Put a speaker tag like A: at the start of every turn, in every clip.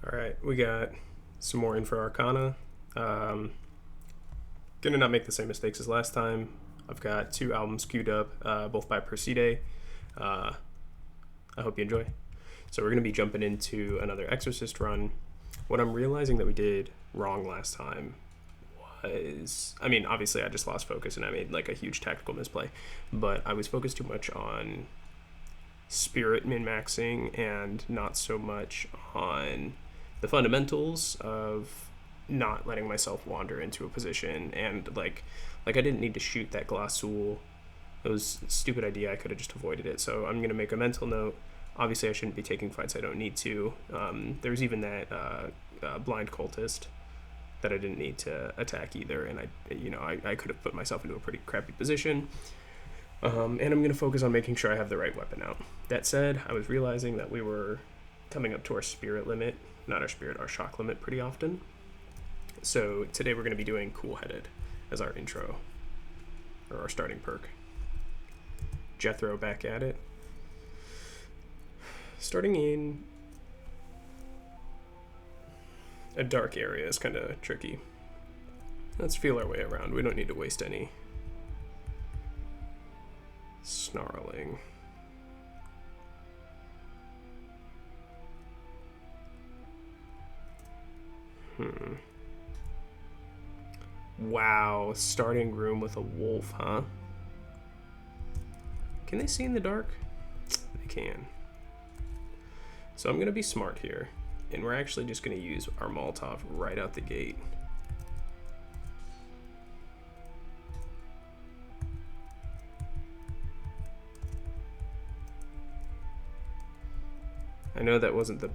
A: All right, we got some more Infra Arcana. Um, gonna not make the same mistakes as last time. I've got two albums queued up, both by Perside. Uh, I hope you enjoy. So we're gonna be jumping into another Exorcist run. What I'm realizing that we did wrong last time was, I mean, obviously I just lost focus and I made like a huge tactical misplay, but I was focused too much on spirit min-maxing and not so much on the fundamentals of not letting myself wander into a position. And like I didn't need to shoot that Glossoul. It was a stupid idea. I could have just avoided it. So I'm going to make a mental note. Obviously I shouldn't be taking fights I don't need to. There's even that blind cultist that I didn't need to attack either, and I could have put myself into a pretty crappy position. And I'm going to focus on making sure I have the right weapon out. That said, I was realizing that we were coming up to our spirit limit, not our spirit, our shock limit pretty often. So today we're going to be doing Cool Headed as our intro, or our starting perk. Jethro back at it. Starting in a dark area is kind of tricky. Let's feel our way around. We don't need to waste any snarling. Wow, starting room with a wolf, huh? Can they see in the dark? They can. So I'm gonna be smart here, and we're actually just gonna use our Molotov right out the gate. I know that wasn't the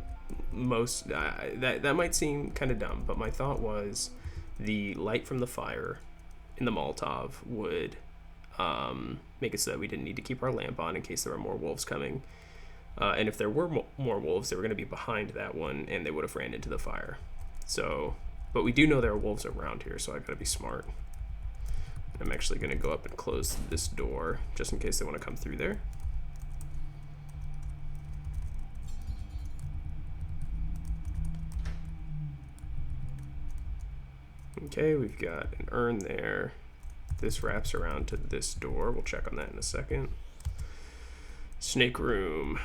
A: most, that might seem kind of dumb, but my thought was the light from the fire in the Molotov would make it so that we didn't need to keep our lamp on in case there were more wolves coming. And if there were more wolves, they were going to be behind that one, and they would have ran into the fire. So, but we do know there are wolves around here, so I got to be smart. I'm actually going to go up and close this door, just in case they want to come through there. Okay, we've got an urn there. This wraps around to this door. We'll check on that in a second. Snake room.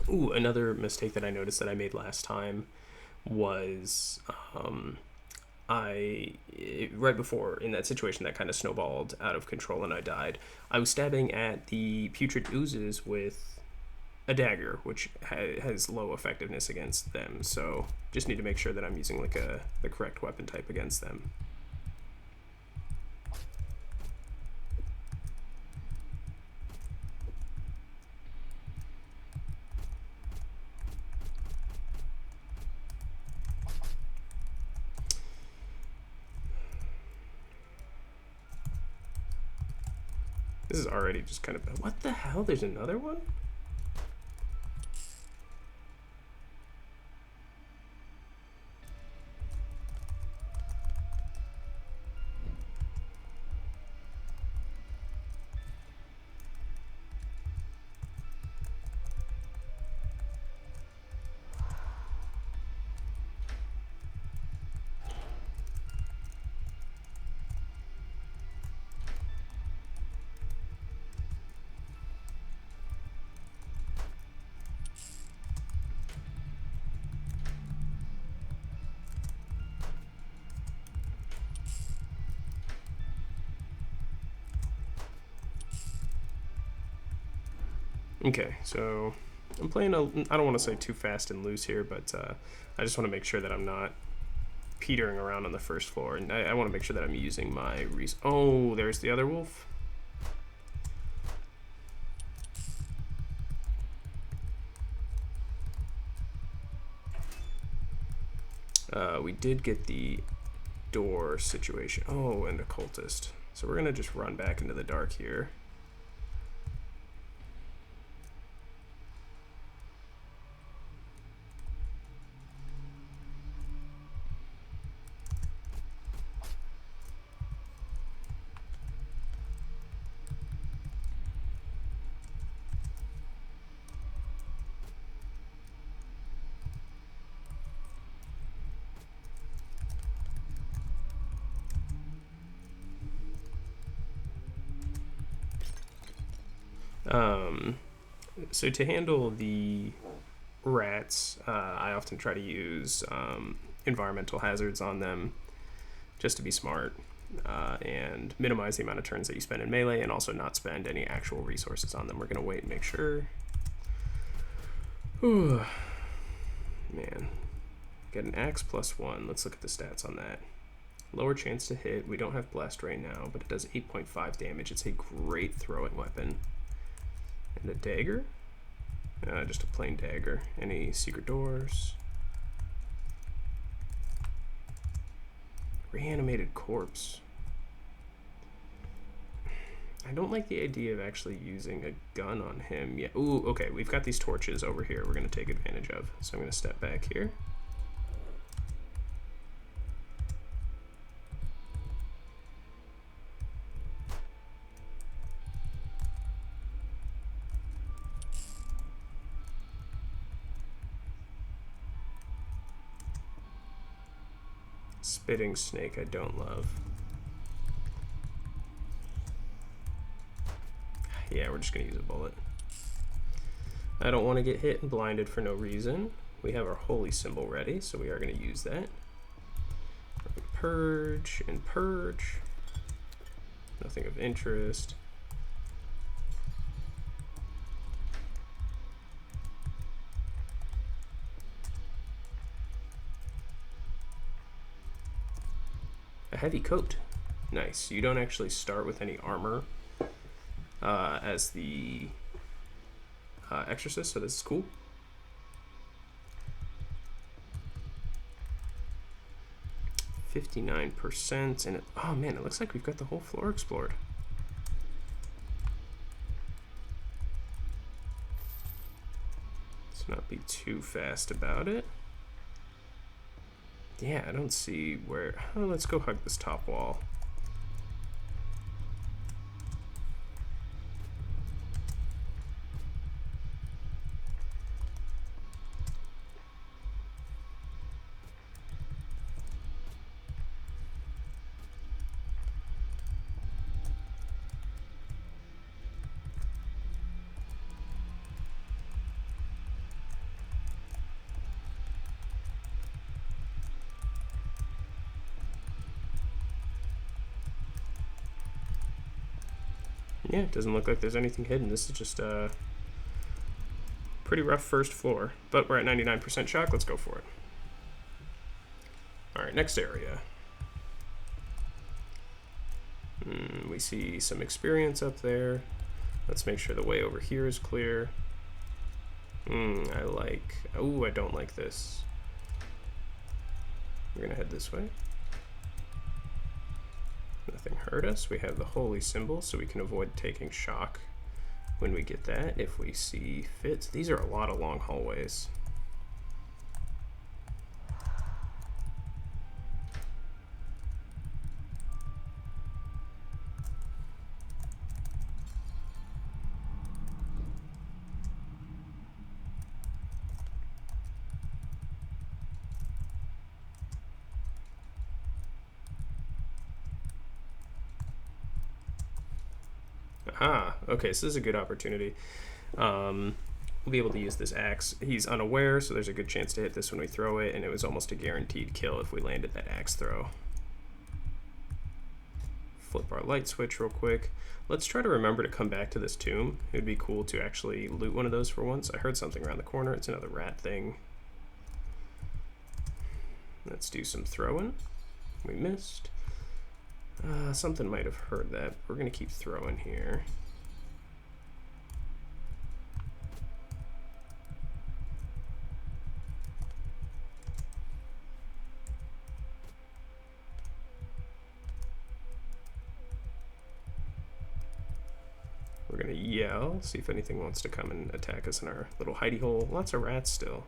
A: Ooh, another mistake that I noticed that I made last time was right before, in that situation that kind of snowballed out of control and I died, I was stabbing at the putrid oozes with a dagger, which has low effectiveness against them. So just need to make sure that I'm using like the correct weapon type against them. This is already just kind of, what the hell? There's another one? Okay, so I'm playing I don't want to say too fast and loose here, but I just want to make sure that I'm not petering around on the first floor, and I want to make sure that I'm using my oh, there's the other wolf. We did get the door situation. Oh, and occultist. So we're gonna just run back into the dark here. So to handle the rats, I often try to use environmental hazards on them just to be smart and minimize the amount of turns that you spend in melee and also not spend any actual resources on them. We're going to wait and make sure. Whew. Man. Get an axe +1. Let's look at the stats on that. Lower chance to hit. We don't have blast right now, but it does 8.5 damage. It's a great throwing weapon. And a dagger? Just a plain dagger. Any secret doors? Reanimated corpse. I don't like the idea of actually using a gun on him yet. Ooh, okay, we've got these torches over here we're going to take advantage of. So I'm going to step back here. Spitting snake I don't love. Yeah, we're just gonna use a bullet. I don't want to get hit and blinded for no reason. We have our holy symbol ready, so we are gonna use that. Purge and purge. Nothing of interest. A heavy coat. Nice. You don't actually start with any armor as the exorcist, so this is cool. %59%, and oh man, it looks like we've got the whole floor explored. Let's not be too fast about it. Yeah, I don't see where... Oh, let's go hug this top wall. Yeah, it doesn't look like there's anything hidden. This is just a pretty rough first floor, but we're at 99% shock. Let's go for it. All right, next area. We see some experience up there. Let's make sure the way over here is clear. I like... Oh, I don't like this. We're gonna head this way. Nothing hurt us. We have the holy symbol, so we can avoid taking shock when we get that, if we see fit. These are a lot of long hallways. Ah, okay, so this is a good opportunity. We'll be able to use this axe. He's unaware, so there's a good chance to hit this when we throw it, and it was almost a guaranteed kill if we landed that axe throw. Flip our light switch real quick. Let's try to remember to come back to this tomb. It would be cool to actually loot one of those for once. I heard something around the corner. It's another rat thing. Let's do some throwing. We missed. Something might have heard that. We're going to keep throwing here. We're gonna yell, see if anything wants to come and attack us in our little hidey hole. Lots of rats still.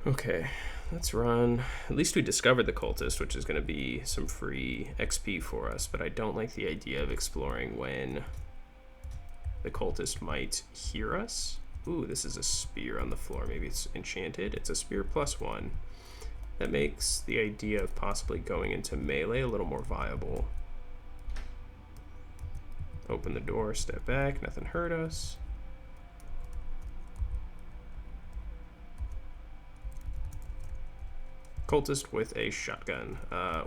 A: Okay, let's run. At least we discovered the cultist, which is going to be some free XP for us, but I don't like the idea of exploring when the cultist might hear us. Ooh, this is a spear on the floor. Maybe it's enchanted. It's a spear +1. That makes the idea of possibly going into melee a little more viable. Open the door, step back, nothing hurt us. Cultist with a shotgun.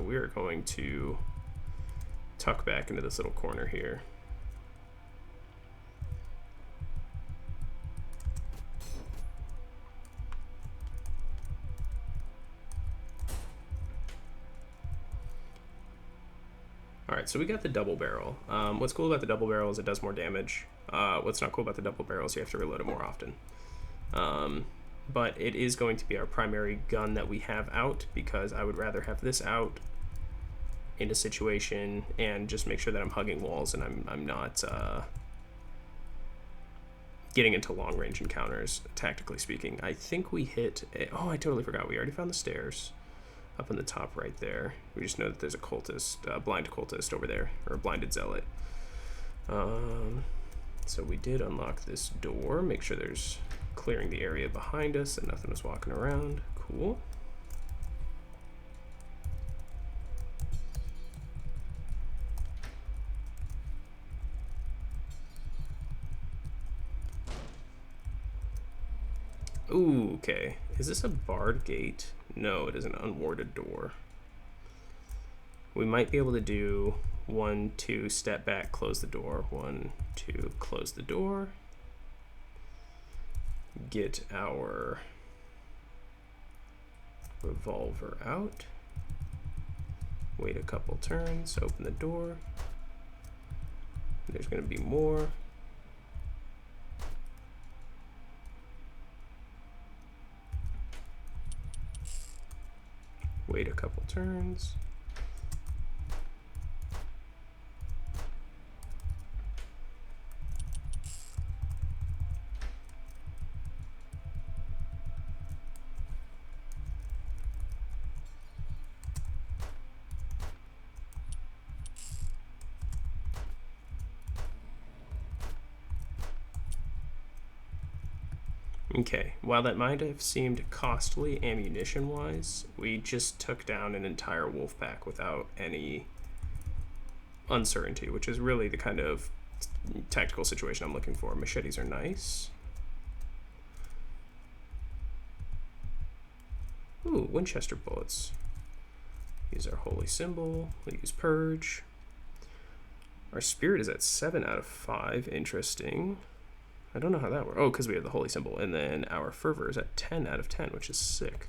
A: We are going to tuck back into this little corner here. Alright, so we got the double barrel. What's cool about the double barrel is it does more damage. What's not cool about the double barrel is you have to reload it more often. But it is going to be our primary gun that we have out, because I would rather have this out in a situation and just make sure that I'm hugging walls and I'm not getting into long range encounters, tactically speaking. I think we hit oh, I totally forgot. We already found the stairs up in the top right there. We just know that there's a cultist, blind cultist over there, or a blinded zealot. So we did unlock this door, make sure there's clearing the area behind us and nothing was walking around. Cool. Ooh, okay. Is this a barred gate? No, it is an unwarded door. We might be able to do 1, 2, step back, close the door. 1, 2, close the door. Get our revolver out. Wait a couple turns, open the door. There's going to be more. Wait a couple turns. Okay, while that might have seemed costly ammunition-wise, we just took down an entire wolf pack without any uncertainty, which is really the kind of tactical situation I'm looking for. Machetes are nice. Ooh, Winchester bullets. Use our holy symbol. We'll use purge. Our spirit is at 7 out of 5. Interesting. I don't know how that works. Oh, because we have the holy symbol. And then our fervor is at 10 out of 10, which is sick.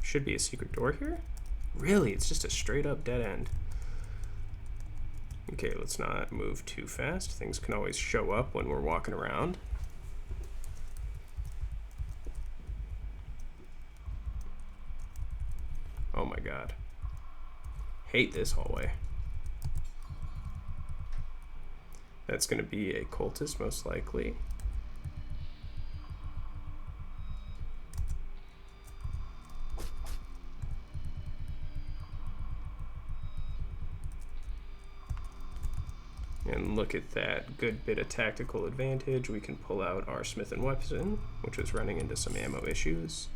A: Should be a secret door here? Really? It's just a straight up dead end. Okay, let's not move too fast. Things can always show up when we're walking around. Oh my god. Hate this hallway. That's going to be a cultist, most likely. And look at that good bit of tactical advantage. We can pull out our Smith & Wesson, which was running into some ammo issues.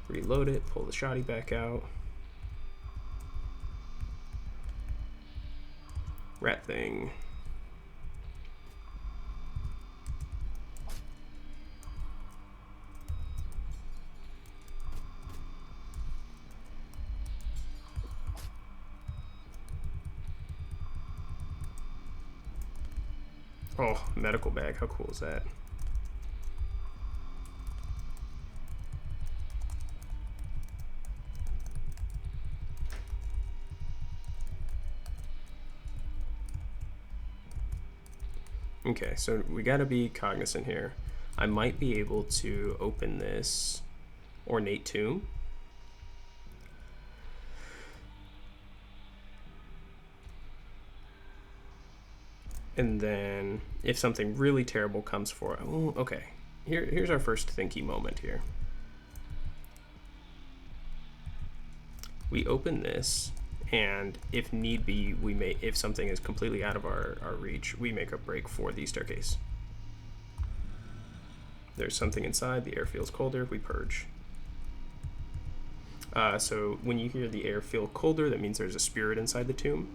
A: Reload it, pull the shotty back out. Rat thing. Oh, medical bag. How cool is that? Okay, so we gotta be cognizant here. I might be able to open this ornate tomb. And then if something really terrible comes for it, oh, okay. Here's our first thinky moment here. We open this, and if need be, if something is completely out of our reach, we make a break for the staircase. There's something inside, the air feels colder, we purge. So when you hear the air feel colder, that means there's a spirit inside the tomb.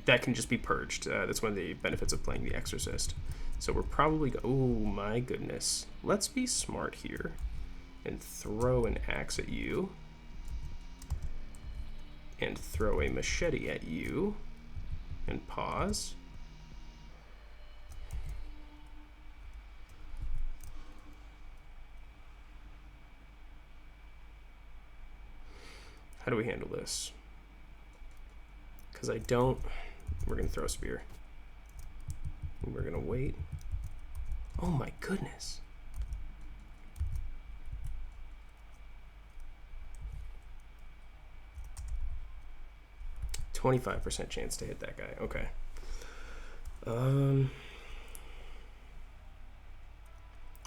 A: That can just be purged. That's one of the benefits of playing the Exorcist. So we're probably, oh my goodness. Let's be smart here and throw an axe at you. And throw a machete at you. And pause. How do we handle this? Because I don't... We're going to throw a spear. And we're going to wait. Oh my goodness. %25 chance to hit that guy. Okay.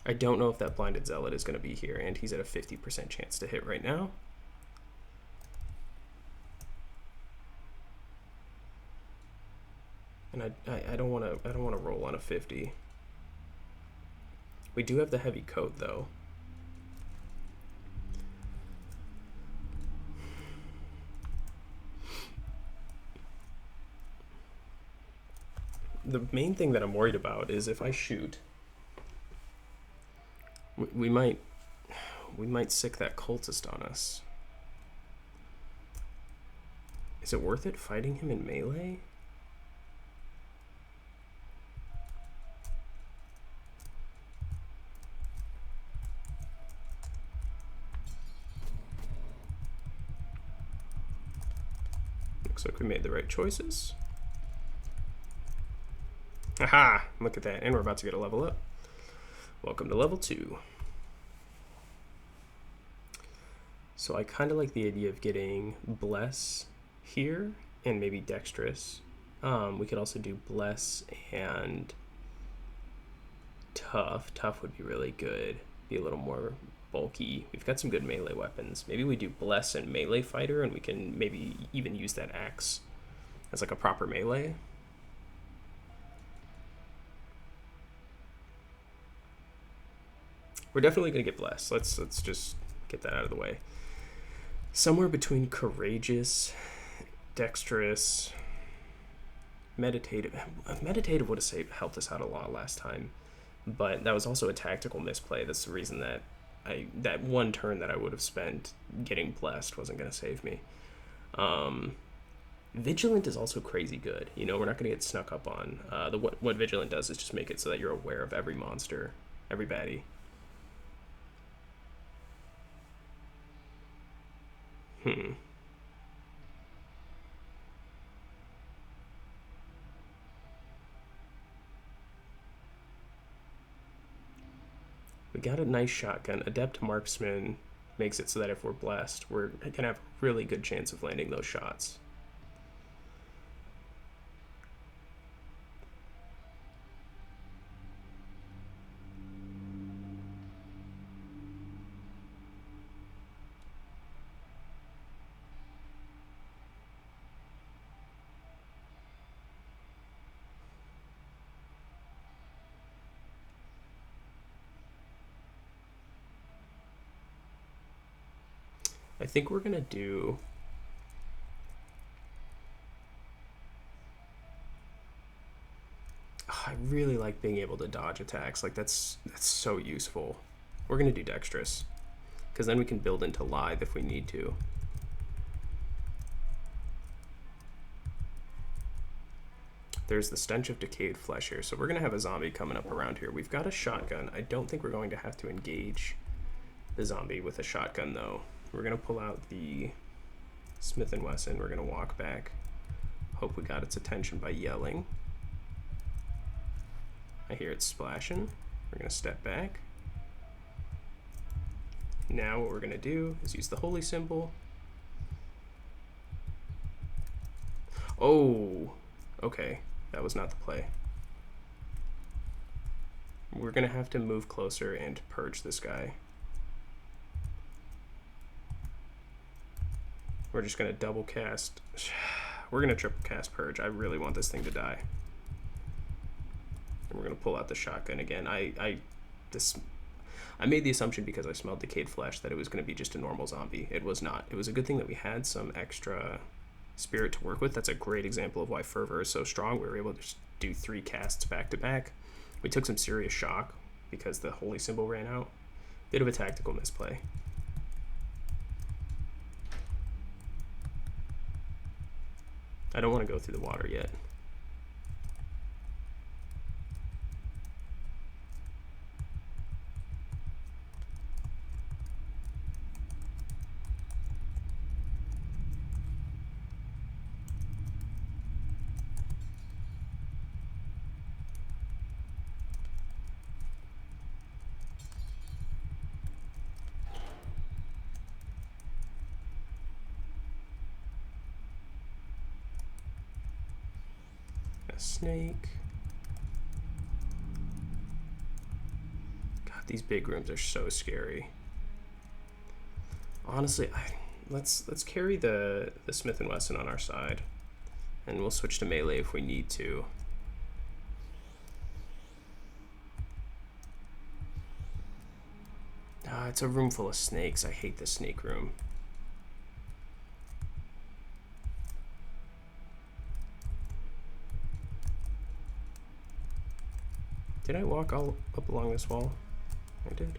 A: I don't know if that blinded zealot is going to be here, and he's at a 50% chance to hit right now. And I don't want to roll on a 50. We do have the heavy coat though. The main thing that I'm worried about is if I shoot, we might sick that cultist on us. Is it worth it fighting him in melee? Looks like we made the right choices. Aha! Look at that. And we're about to get a level up. Welcome to level 2. So I kind of like the idea of getting Bless here and maybe Dexterous. We could also do Bless and Tough. Tough would be really good. Be a little more bulky. We've got some good melee weapons. Maybe we do Bless and Melee Fighter, and we can maybe even use that axe as like a proper melee. We're definitely going to get Blessed. Let's just get that out of the way. Somewhere between Courageous, Dexterous, Meditative. Meditative would have helped us out a lot last time, but that was also a tactical misplay. That's the reason that that one turn that I would have spent getting Blessed wasn't going to save me. Vigilant is also crazy good. You know, we're not going to get snuck up on. What Vigilant does is just make it so that you're aware of every monster, every baddie. We got a nice shotgun. Adept Marksman makes it so that if we're blessed, we're gonna have a really good chance of landing those shots. I think we're gonna do I really like being able to dodge attacks. Like that's so useful. We're gonna do Dexterous, because then we can build into Lithe if we need to. There's the stench of decayed flesh here. So we're going to have a zombie coming up around here. We've got a shotgun. I don't think we're going to have to engage the zombie with a shotgun, though. We're going to pull out the Smith & Wesson. We're going to walk back. Hope we got its attention by yelling. I hear it splashing. We're going to step back. Now what we're going to do is use the holy symbol. Oh, okay. That was not the play. We're going to have to move closer and purge this guy. We're just going to double cast. We're going to triple cast purge. I really want this thing to die. And we're going to pull out the shotgun again. I made the assumption because I smelled decayed flesh that it was going to be just a normal zombie. It was not. It was a good thing that we had some extra spirit to work with. That's a great example of why fervor is so strong. We were able to just do 3 casts back to back. We took some serious shock because the holy symbol ran out. Bit of a tactical misplay. I don't want to go through the water yet. Snake. God, these big rooms are so scary. Honestly, let's carry the Smith & Wesson on our side, and we'll switch to melee if we need to. It's a room full of snakes. I hate the snake room. Did I walk all up along this wall? I did.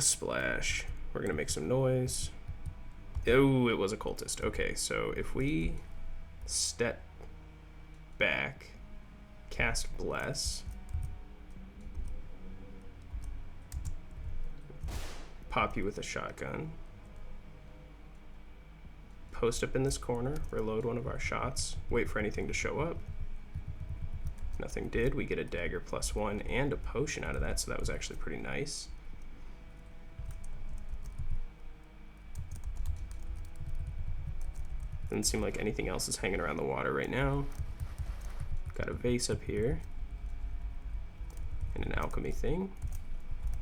A: Splash. We're gonna make some noise. Oh, it was a cultist. Okay, so if we step back, cast Bless, pop you with a shotgun, post up in this corner, reload one of our shots, wait for anything to show up. Nothing did. We get a dagger +1 and a potion out of that, so that was actually pretty nice. Doesn't seem like anything else is hanging around the water right now. Got a vase up here and an alchemy thing.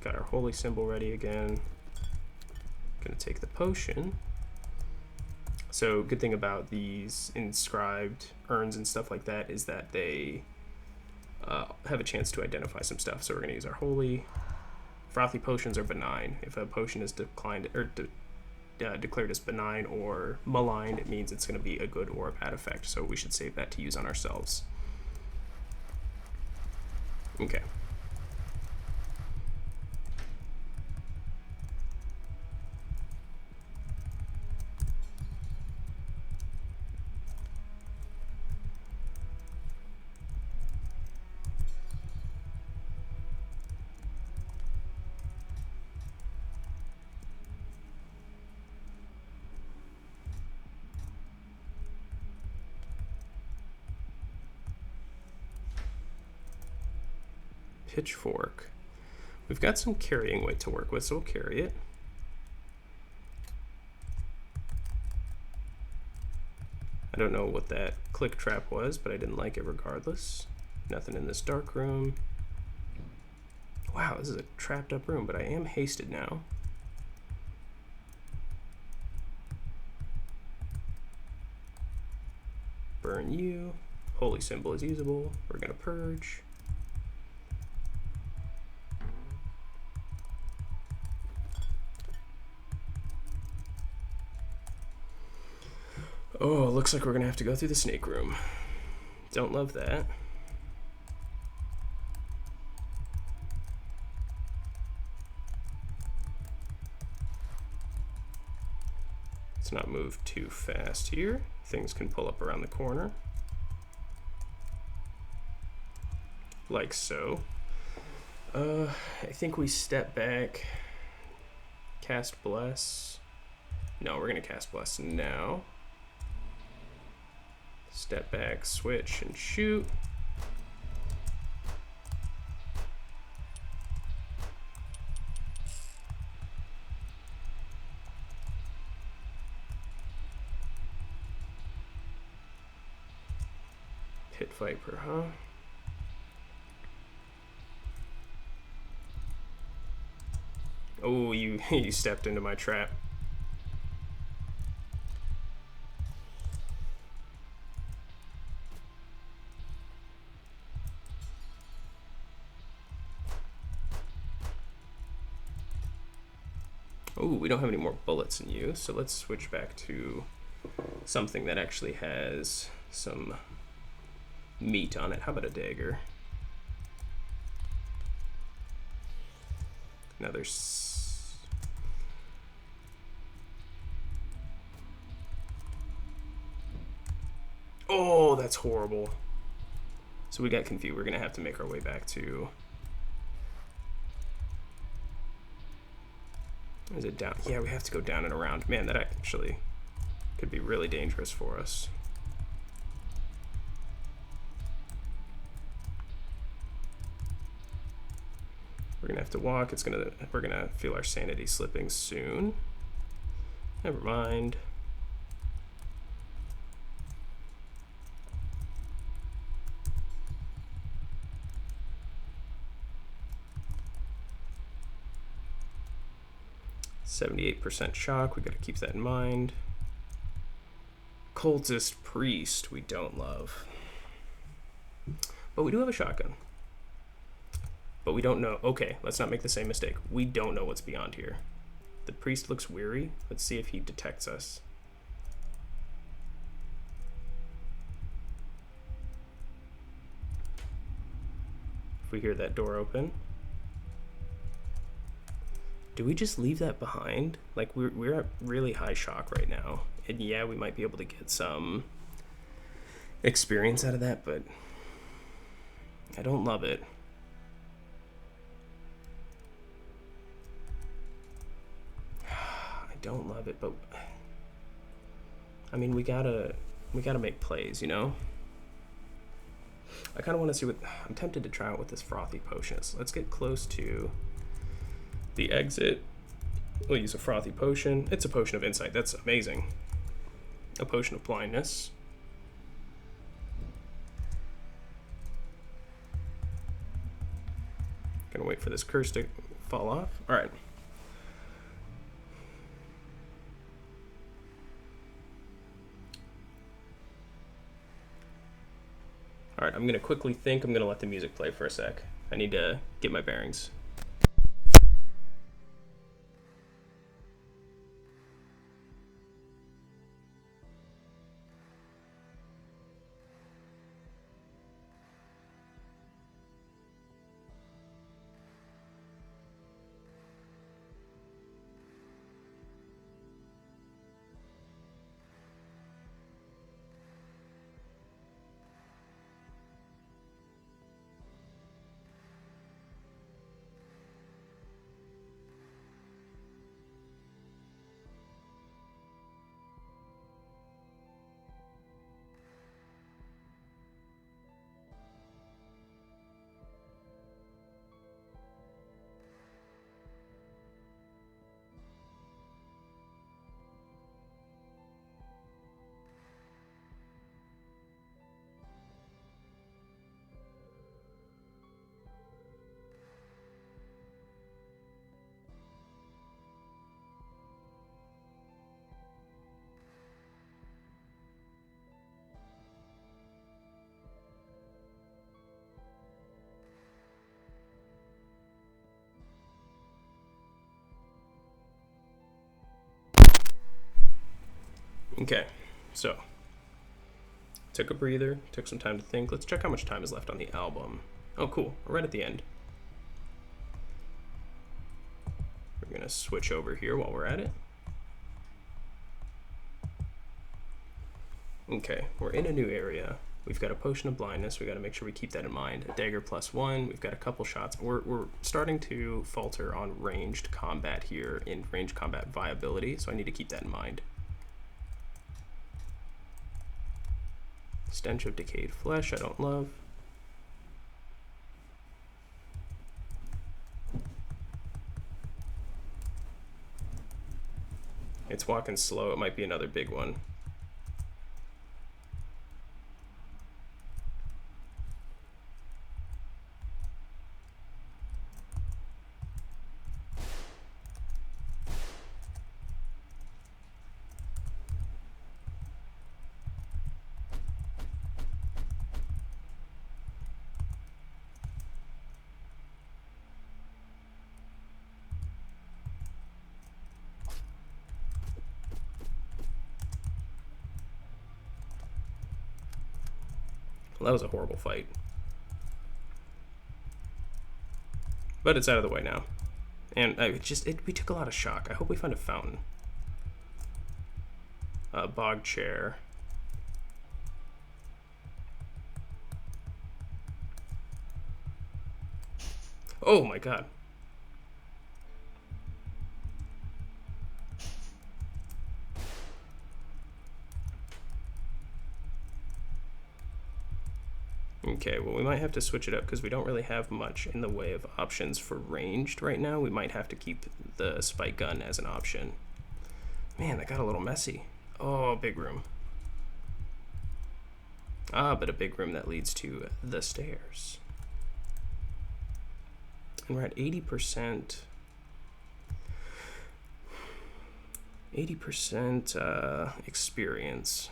A: Got our holy symbol ready again. Gonna take the potion. So good thing about these inscribed urns and stuff like that is that they have a chance to identify some stuff. So we're going to use our holy. Frothy potions are benign. If a potion is declined or declared as benign or maligned, it means it's going to be a good or a bad effect. So we should save that to use on ourselves. Okay. Pitchfork. We've got some carrying weight to work with, so we'll carry it. I don't know what that click trap was, but I didn't like it regardless. Nothing in this dark room. Wow, this is a trapped up room, but I am hasted now. Burn you. Holy symbol is usable. We're gonna purge. Oh, looks like we're gonna have to go through the snake room. Don't love that. Let's not move too fast here. things can pull up around the corner. Like so. I think we step back, cast Bless. No, we're gonna cast Bless now. Step back, switch, and shoot. Pit Viper, huh? Oh, you stepped into my trap. Oh, we don't have any more bullets in you, so let's switch back to something that actually has some meat on it. How about a dagger? Now there's... Oh, that's horrible. So we got confused. We're gonna have to make our way back to... Is it down? Yeah, we have to go down and around. Man, that actually could be really dangerous for us. We're gonna have to walk. We're gonna feel our sanity slipping soon. Never mind. %78 shock, we gotta keep that in mind. Cultist priest, we don't love. But we do have a shotgun. But we don't know. Okay, let's not make the same mistake. We don't know what's beyond here. The priest looks weary. Let's see if he detects us. If we hear that door open. Do we just leave that behind? Like, we're at really high shock right now. And yeah, we might be able to get some experience out of that, but I don't love it. I don't love it, but I mean, we gotta make plays, you know? I kind of want to see what... I'm tempted to try out what this frothy potion is. Let's get close to the exit. We'll use a frothy potion. It's a potion of insight. That's amazing. A potion of blindness. Gonna wait for this curse to fall off. All right. All right, I'm gonna quickly think. I'm gonna let the music play for a sec. I need to get my bearings. Okay, so took a breather, took some time to think. Let's check how much time is left on the album. Oh, cool. We're right at the end. We're going to switch over here while we're at it. Okay, we're in a new area. We've got a potion of blindness. We got to make sure we keep that in mind. A dagger +1. We've got a couple shots. We're starting to falter on ranged combat here, in ranged combat viability, so I need to keep that in mind. Stench of decayed flesh, I don't love. It's walking slow. It might be another big one. Well, that was a horrible fight. But it's out of the way now. And we took a lot of shock. I hope we find a fountain. A bog chair. Oh my god. Okay, well we might have to switch it up because we don't really have much in the way of options for ranged right now. We might have to keep the spike gun as an option. Man, that got a little messy. Oh, big room. Ah, but a big room that leads to the stairs. And we're at 80%. 80% experience.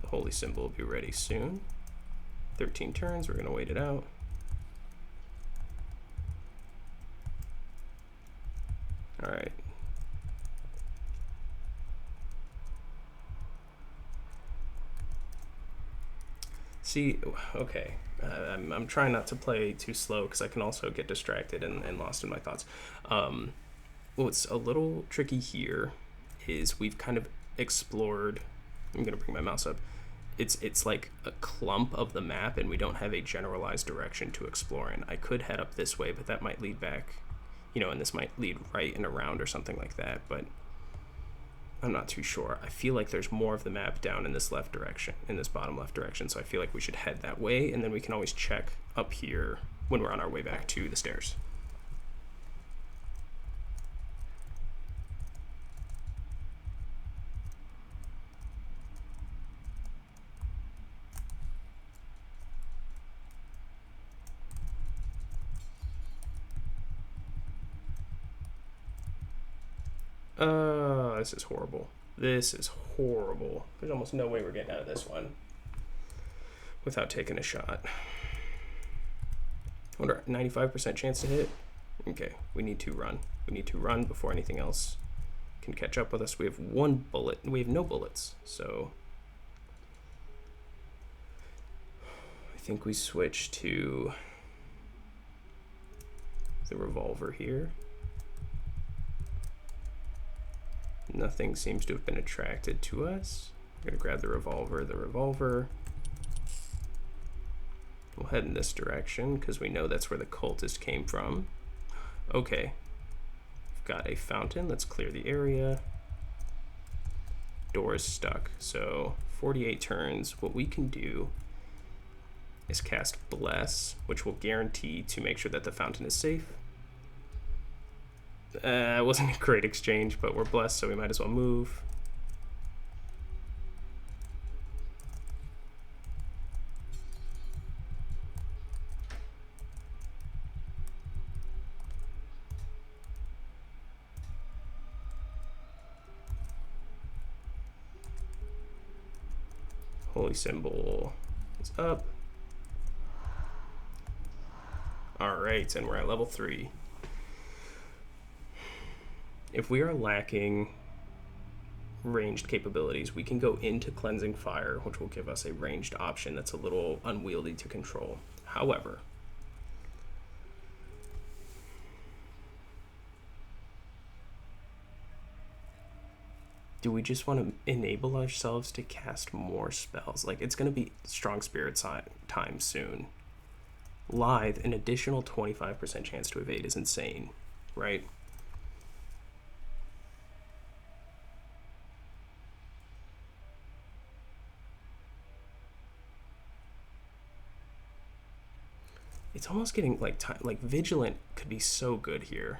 A: The holy symbol will be ready soon. 13 turns, we're gonna wait it out. All right. See, okay, I'm trying not to play too slow because I can also get distracted and lost in my thoughts. What's a little tricky here is we've kind of explored, I'm gonna bring my mouse up, it's like a clump of the map and we don't have a generalized direction to explore in. I could head up this way, but that might lead back, you know, and this might lead right and around or something like that, but I'm not too sure. I feel like there's more of the map down in this left direction, in this bottom left direction, so I feel like we should head that way, and then we can always check up here when we're on our way back to the stairs. This is horrible. This is horrible. There's almost no way we're getting out of this one without taking a shot. Wonder, 95% chance to hit? Okay, we need to run. We need to run before anything else can catch up with us. We have one bullet. We have no bullets, so I think we switch to the revolver here. Nothing seems to have been attracted to us. I'm gonna grab the revolver. We'll head in this direction because we know that's where the cultist came from. Okay, we've got a fountain. Let's clear the area. Door is stuck, so 48 turns. What we can do is cast Bless, which will guarantee to make sure that the fountain is safe. It wasn't a great exchange, but we're blessed, so we might as well move. Holy symbol is up. All right, and we're at level 3. If we are lacking ranged capabilities, we can go into Cleansing Fire, which will give us a ranged option that's a little unwieldy to control. However, do we just want to enable ourselves to cast more spells? Like, it's going to be Strong Spirit time soon. Lithe, an additional 25% chance to evade is insane, right? It's almost getting like time. Like, Vigilant could be so good here.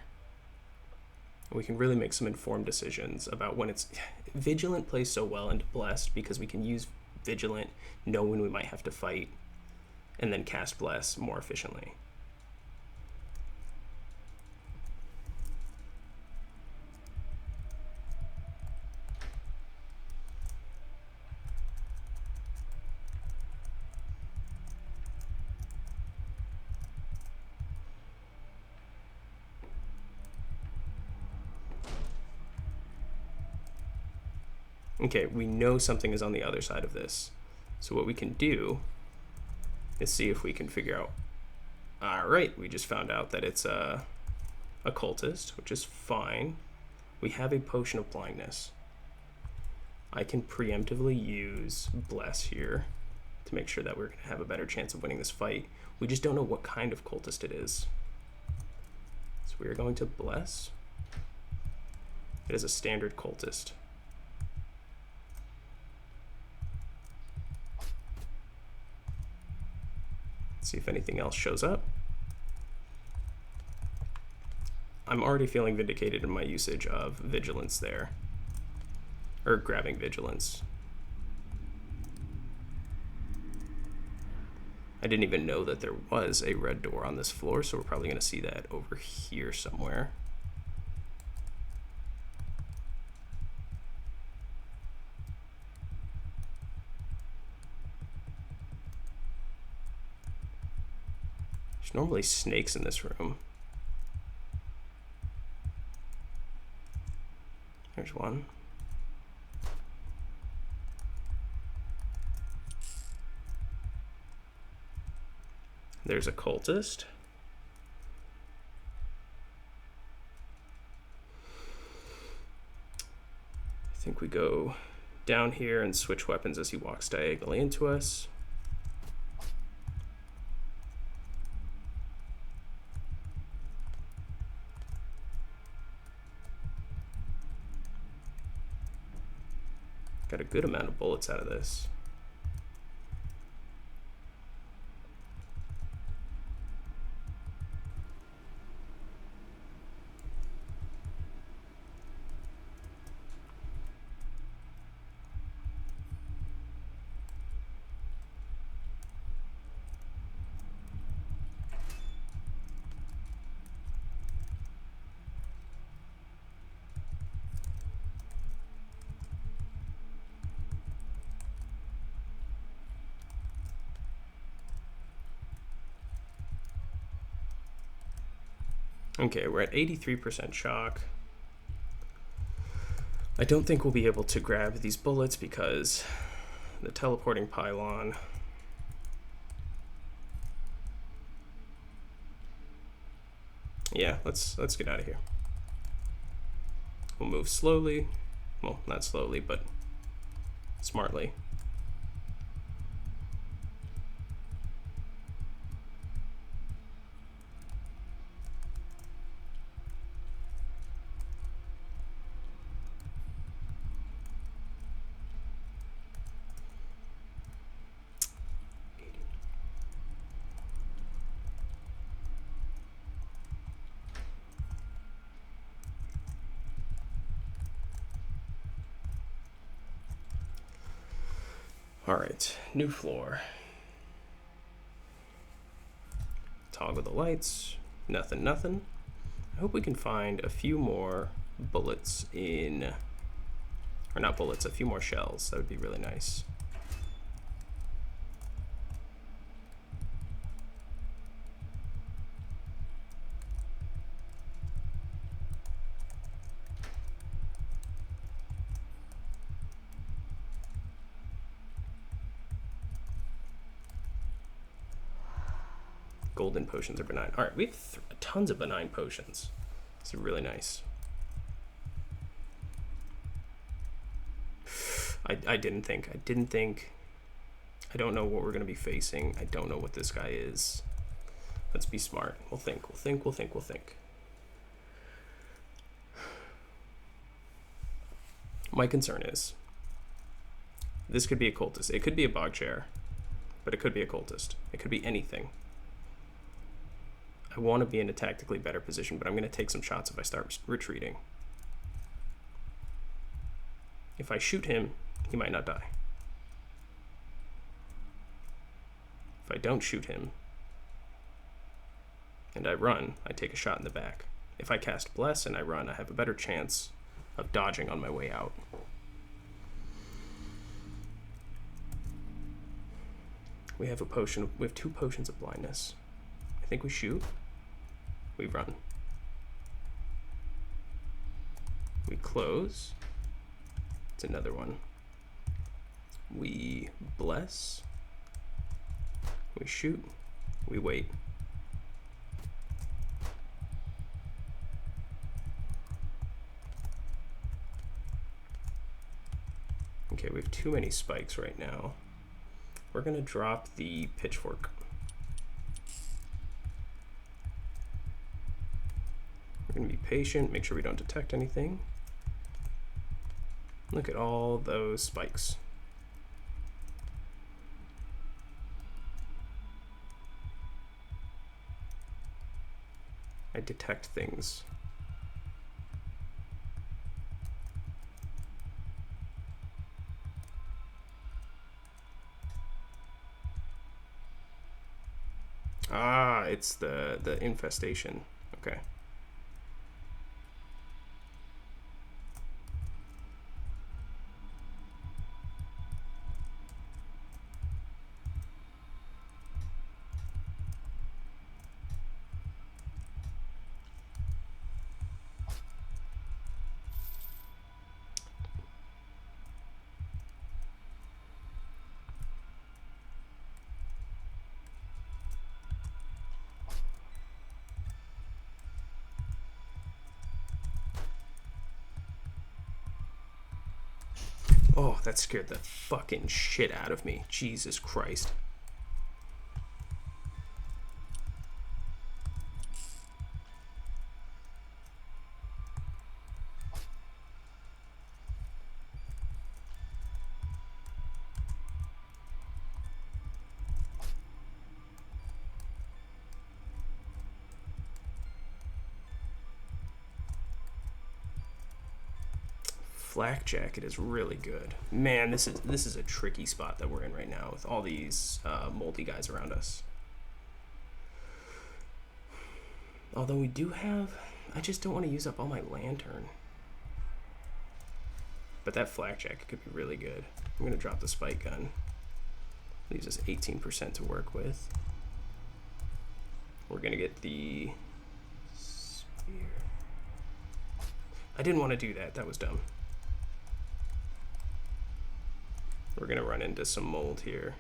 A: We can really make some informed decisions about when it's... Vigilant plays so well into Blessed because we can use Vigilant, know when we might have to fight, and then cast Bless more efficiently. Okay, we know something is on the other side of this. So what we can do is see if we can figure out... Alright, we just found out that it's a cultist, which is fine. We have a potion of blindness. I can preemptively use Bless here to make sure that we're going to have a better chance of winning this fight. We just don't know what kind of cultist it is. So we are going to Bless. It is a standard cultist. See if anything else shows up. I'm already feeling vindicated in my usage of Vigilance there. Or grabbing Vigilance. I didn't even know that there was a red door on this floor, so we're probably going to see that over here somewhere. There's normally snakes in this room. There's one. There's a cultist. I think we go down here and switch weapons as he walks diagonally into us. Got a good amount of bullets out of this. Okay, we're at 83% shock. I don't think we'll be able to grab these bullets because the teleporting pylon. Yeah, let's get out of here. We'll move slowly. Well, not slowly, but smartly. All right, new floor. Toggle the lights. Nothing, nothing. I hope we can find a few more bullets in, or not bullets, a few more shells. That would be really nice. Golden potions are benign. All right, we have tons of benign potions. It's really nice. I didn't think. I don't know what we're going to be facing. I don't know what this guy is. Let's be smart. We'll think. My concern is this could be a cultist. It could be a bog chair, but it could be a cultist. It could be anything. I want to be in a tactically better position, but I'm going to take some shots if I start retreating. If I shoot him, he might not die. If I don't shoot him and I run, I take a shot in the back. If I cast Bless and I run, I have a better chance of dodging on my way out. We have we have 2 potions of blindness. I think we shoot. We run. We close. It's another one. We bless. We shoot. We wait. Okay, we have too many spikes right now. We're gonna drop the pitchfork. We're gonna be patient, make sure we don't detect anything. Look at all those spikes. I detect things. Ah, it's the infestation. Okay. Oh, that scared the fucking shit out of me. Jesus Christ. Flak Jacket is really good. Man, this is a tricky spot that we're in right now with all these moldy guys around us. Although we do have... I just don't want to use up all my lantern. But that Flak Jacket could be really good. I'm going to drop the spike gun. Leaves us 18% to work with. We're going to get the spear. I didn't want to do that. That was dumb. We're gonna run into some mold here.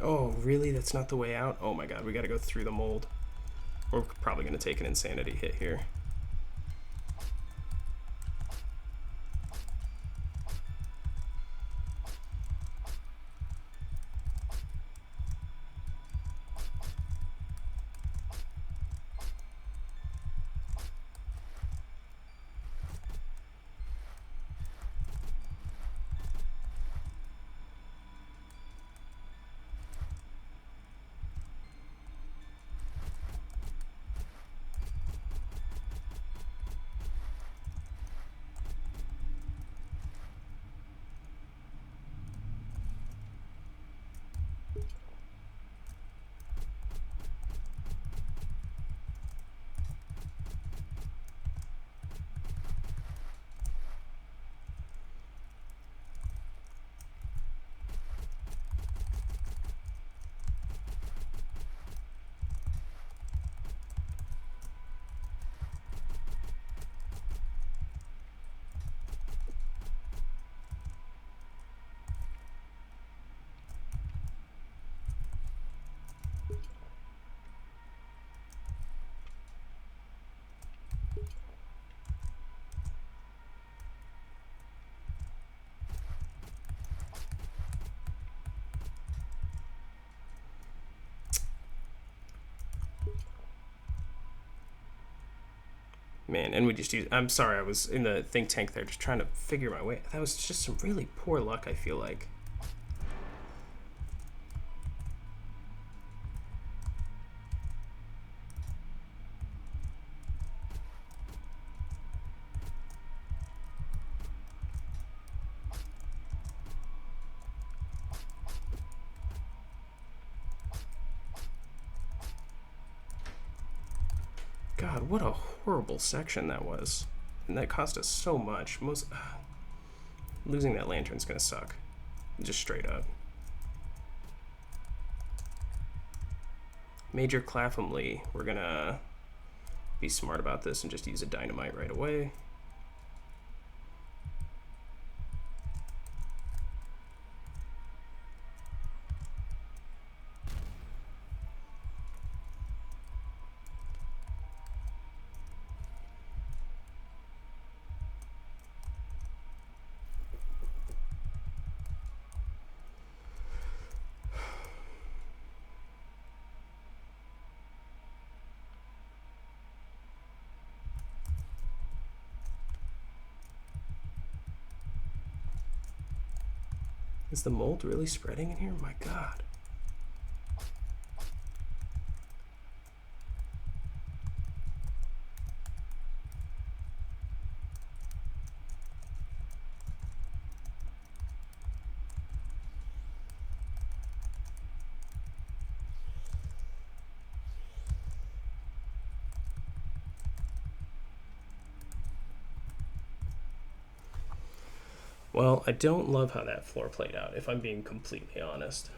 A: Oh, really? That's not the way out? Oh my god, we gotta go through the mold. We're probably gonna take an insanity hit here. Man, and we just use... I'm sorry, I was in the think tank there just trying to figure my way. That was just some really poor luck, I feel like. God, what a horrible section that was. And that cost us so much. Losing that lantern's gonna suck. Just straight up. Major Clapham Lee. We're gonna be smart about this and just use a dynamite right away. Is the mold really spreading in here? My God. Well, I don't love how that floor played out, if I'm being completely honest.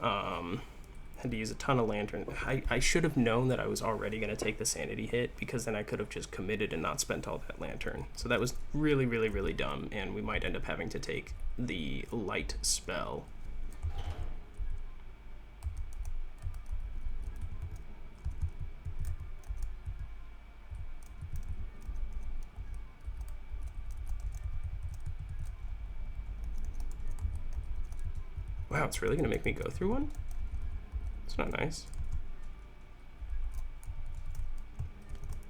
A: Had to use a ton of lantern. I should have known that I was already going to take the sanity hit, because then I could have just committed and not spent all that lantern. So that was really, really, really dumb, and we might end up having to take the light spell. Wow, it's really going to make me go through one? It's not nice.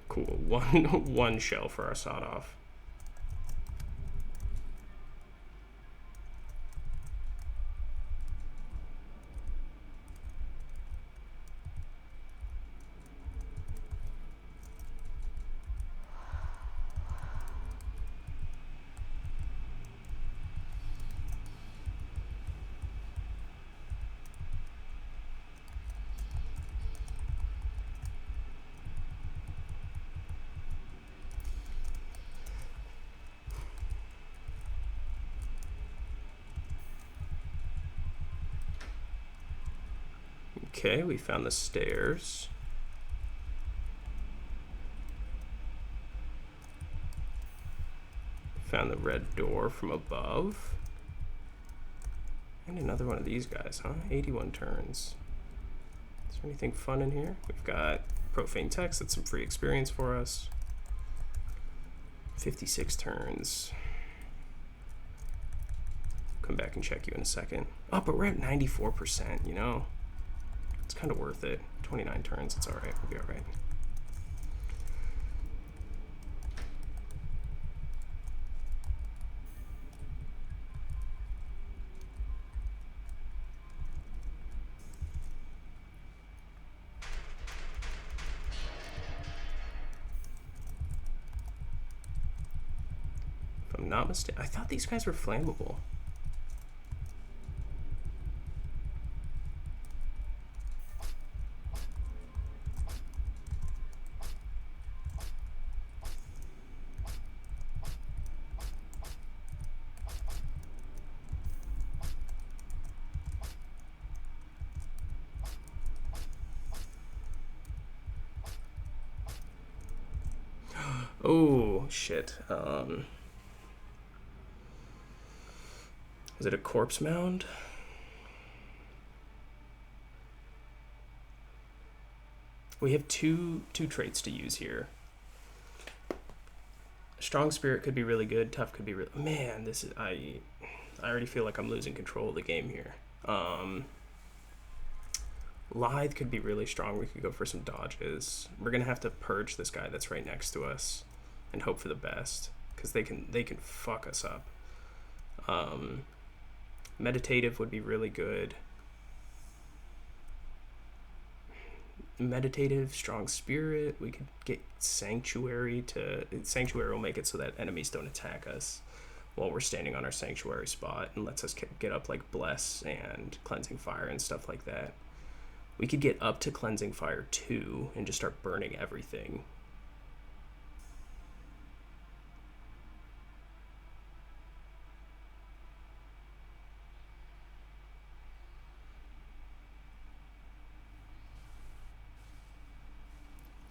A: Cool, one shell for our sawed off. Okay, we found the stairs. Found the red door from above. And another one of these guys, huh? 81 turns. Is there anything fun in here? We've got profane text, that's some free experience for us. 56 turns. Come back and check you in a second. Oh, but we're at 94%, you know? It's kind of worth it. 29 turns, it's alright, we'll be alright. If I'm not mistaken, I thought these guys were flammable. Oh, shit. Is it a corpse mound? We have two traits to use here. Strong spirit could be really good. Tough could be really... Man, this is... I already feel like I'm losing control of the game here. We're Lithe could be really strong. We could go for some dodges. We're gonna have to purge this guy that's right next to us and hope for the best, because they can fuck us up. Meditative would be really good. Meditative, strong spirit. We could get sanctuary will make it so that enemies don't attack us while we're standing on our sanctuary spot, and lets us get up like bless and cleansing fire and stuff like that. We could get up to cleansing fire 2 and just start burning everything.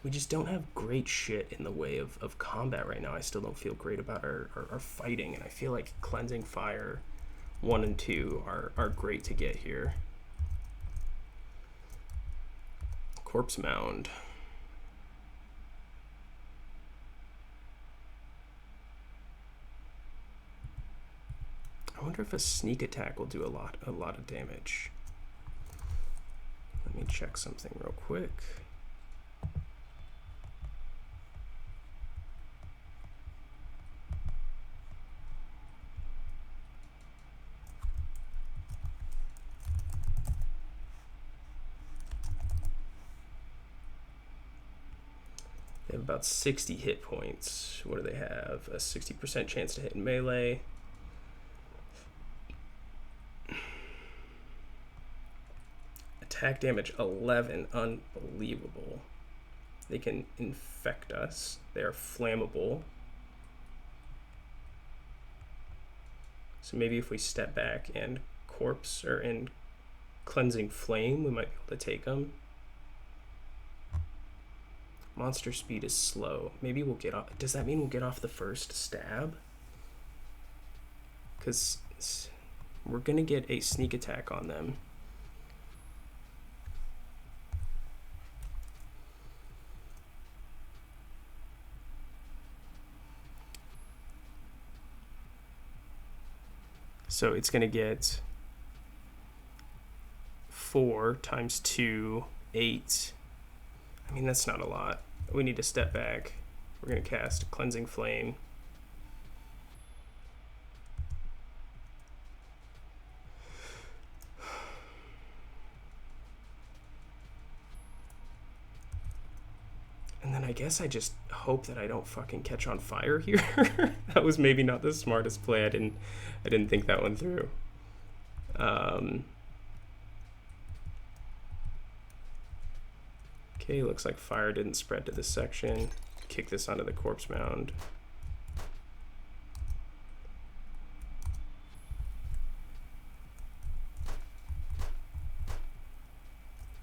A: We just don't have great shit in the way of combat right now. I still don't feel great about our fighting, and I feel like cleansing fire 1 and 2 are great to get here. Corpse mound. I wonder if a sneak attack will do a lot of damage. Let me check something real quick. They have about 60 hit points. What do they have? A 60% chance to hit in melee. Attack damage 11. Unbelievable. They can infect us. They are flammable. So maybe if we step back and corpse or in cleansing flame, we might be able to take them. Monster speed is slow. Maybe we'll get off. Does that mean we'll get off the first stab? Because we're going to get a sneak attack on them. So it's going to get 4 times 2, 8. I mean, that's not a lot. We need to step back. We're going to cast Cleansing Flame. And then I guess I just hope that I don't fucking catch on fire here. That was maybe not the smartest play. I didn't think that one through. Okay, looks like fire didn't spread to this section. Kick this onto the corpse mound.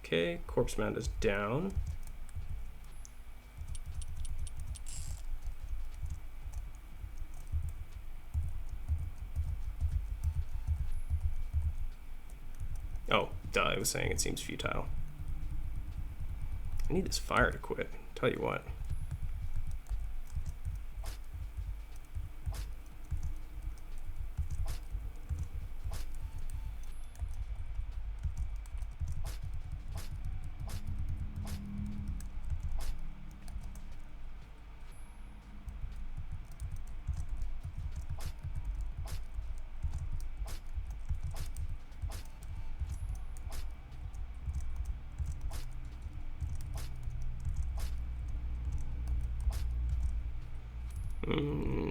A: Okay, corpse mound is down. Oh, duh, I was saying it seems futile. I need this fire to quit, tell you what.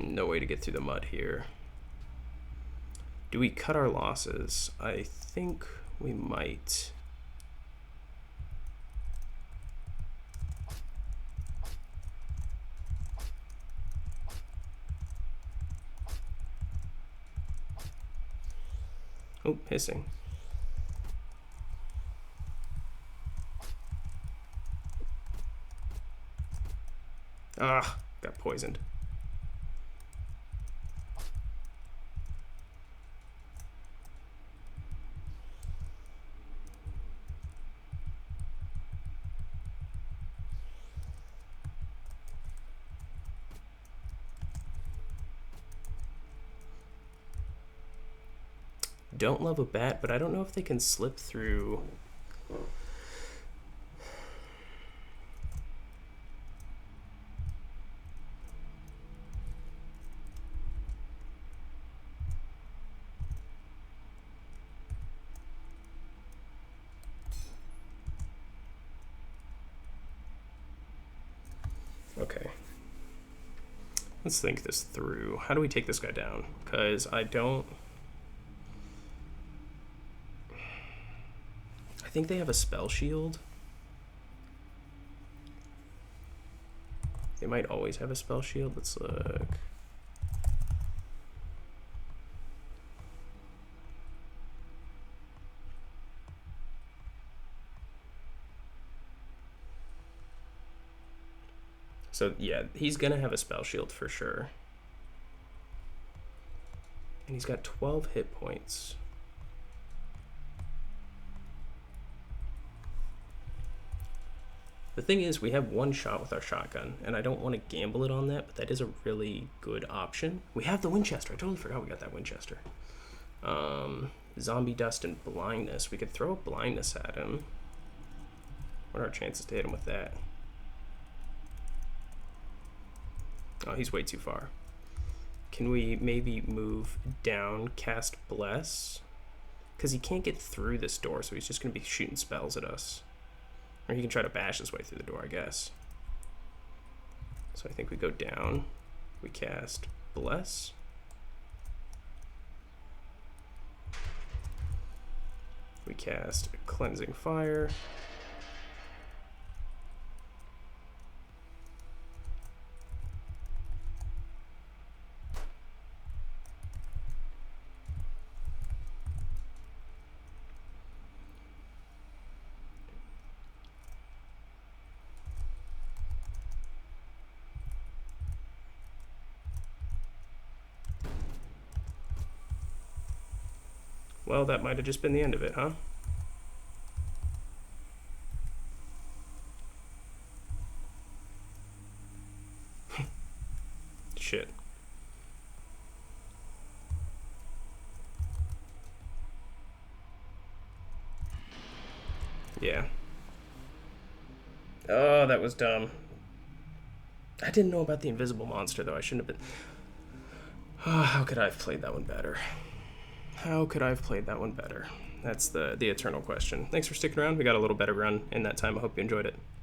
A: No way to get through the mud here. Do we cut our losses? I think we might. Oh, hissing. Ah, got poisoned. Don't love a bat, but I don't know if they can slip through Let's think this through. How do we take this guy down? Because I think they have a spell shield. They might always have a spell shield. Let's look. So yeah, he's gonna have a spell shield for sure. And he's got 12 hit points. The thing is, we have one shot with our shotgun, and I don't want to gamble it on that, but that is a really good option. We have the Winchester. I totally forgot we got that Winchester. Zombie dust and blindness. We could throw a blindness at him. What are our chances to hit him with that? Oh, he's way too far. Can we maybe move down, cast Bless? Because he can't get through this door, so he's just going to be shooting spells at us. Or he can try to bash his way through the door, I guess. So I think we go down. We cast Bless. We cast Cleansing Fire. Well, that might have just been the end of it, huh? Shit. Yeah. Oh, that was dumb. I didn't know about the invisible monster, though. I shouldn't have been... Oh, how could I have played that one better? How could I have played that one better? That's the eternal question. Thanks for sticking around. We got a little better run in that time. I hope you enjoyed it.